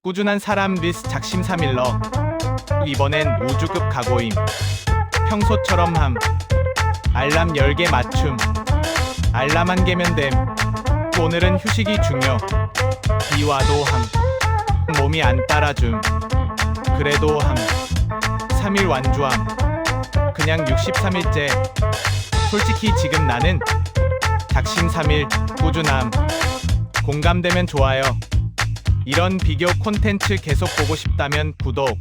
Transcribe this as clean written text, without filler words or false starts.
꾸준한 사람 리스 작심삼일러. 이번엔 우주급 각오임. 평소처럼 함. 알람 10개 맞춤. 알람 1개면 됨. 오늘은 휴식이 중요. 비와도 함. 몸이 안 따라줌. 그래도 함. 3일 완주함. 그냥 63일째. 솔직히 지금 나는 작심삼일 꾸준함. 공감되면 좋아요. 이런 비교 콘텐츠 계속 보고 싶다면 구독.